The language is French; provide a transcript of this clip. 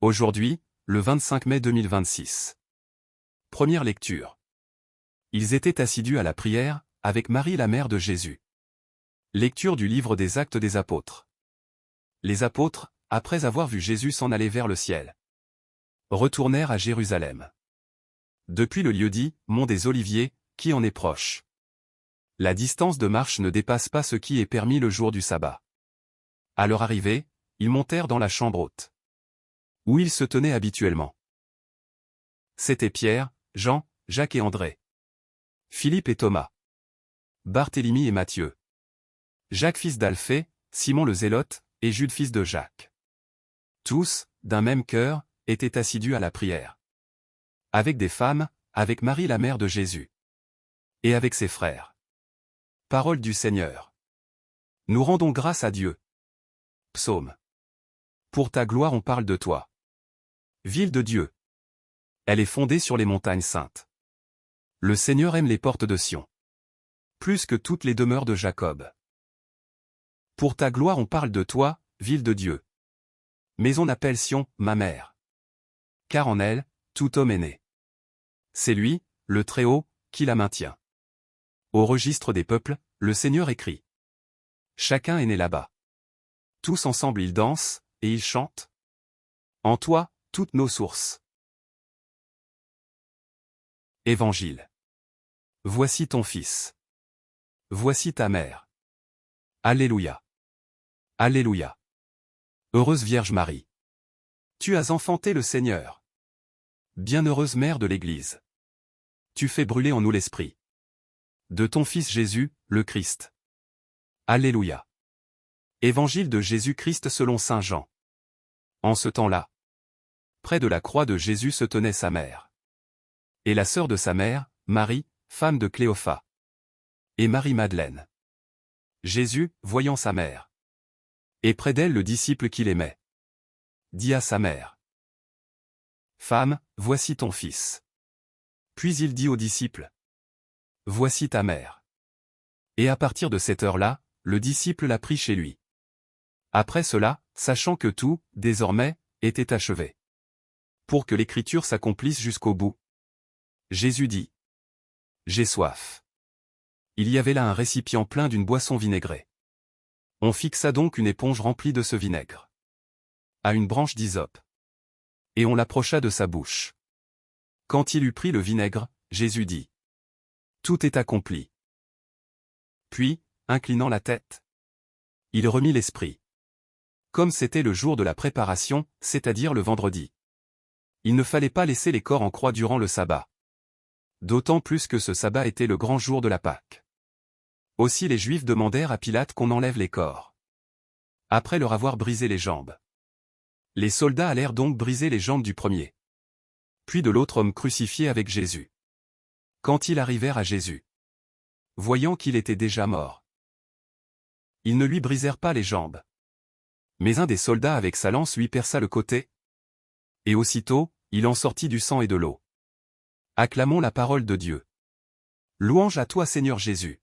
Aujourd'hui, le 25 mai 2026. Première lecture. Ils étaient assidus à la prière, avec Marie la mère de Jésus. Lecture du livre des Actes des Apôtres. Les apôtres, après avoir vu Jésus s'en aller vers le ciel, retournèrent à Jérusalem. Depuis le lieu-dit, mont des Oliviers, qui en est proche. La distance de marche ne dépasse pas ce qui est permis le jour du sabbat. À leur arrivée, ils montèrent dans la chambre haute, où ils se tenaient habituellement. C'étaient Pierre, Jean, Jacques et André, Philippe et Thomas, Barthélemy et Matthieu, Jacques fils d'Alphée, Simon le Zélote, et Jude fils de Jacques. Tous, d'un même cœur, étaient assidus à la prière. Avec des femmes, avec Marie la mère de Jésus, et avec ses frères. Parole du Seigneur. Nous rendons grâce à Dieu. Psaume. Pour ta gloire on parle de toi. Ville de Dieu. Elle est fondée sur les montagnes saintes. Le Seigneur aime les portes de Sion, plus que toutes les demeures de Jacob. Pour ta gloire on parle de toi, ville de Dieu. Mais on appelle Sion, ma mère. Car en elle, tout homme est né. C'est lui, le Très-Haut, qui la maintient. Au registre des peuples, le Seigneur écrit. Chacun est né là-bas. Tous ensemble ils dansent, et ils chantent. En toi, toutes nos sources. Évangile. Voici ton fils. Voici ta mère. Alléluia. Alléluia. Heureuse Vierge Marie. Tu as enfanté le Seigneur. Bienheureuse Mère de l'Église. Tu fais brûler en nous l'Esprit de ton Fils Jésus, le Christ. Alléluia. Évangile de Jésus-Christ selon saint Jean. En ce temps-là, près de la croix de Jésus se tenait sa mère. Et la sœur de sa mère, Marie, femme de Cléophas. Et Marie-Madeleine. Jésus, voyant sa mère, et près d'elle le disciple qu'il aimait, dit à sa mère. Femme, voici ton fils. Puis il dit au disciple. Voici ta mère. Et à partir de cette heure-là, le disciple l'a pris chez lui. Après cela, sachant que tout, désormais, était achevé, pour que l'écriture s'accomplisse jusqu'au bout, Jésus dit. J'ai soif. Il y avait là un récipient plein d'une boisson vinaigrée. On fixa donc une éponge remplie de ce vinaigre à une branche d'hysope, et on l'approcha de sa bouche. Quand il eut pris le vinaigre, Jésus dit. Tout est accompli. Puis, inclinant la tête, il remit l'esprit. Comme c'était le jour de la préparation, c'est-à-dire le vendredi. Il ne fallait pas laisser les corps en croix durant le sabbat. D'autant plus que ce sabbat était le grand jour de la Pâque. Aussi les Juifs demandèrent à Pilate qu'on enlève les corps, après leur avoir brisé les jambes. Les soldats allèrent donc briser les jambes du premier, puis de l'autre homme crucifié avec Jésus. Quand ils arrivèrent à Jésus, voyant qu'il était déjà mort, ils ne lui brisèrent pas les jambes. Mais un des soldats avec sa lance lui perça le côté, et aussitôt, il en sortit du sang et de l'eau. Acclamons la parole de Dieu. Louange à toi Seigneur Jésus.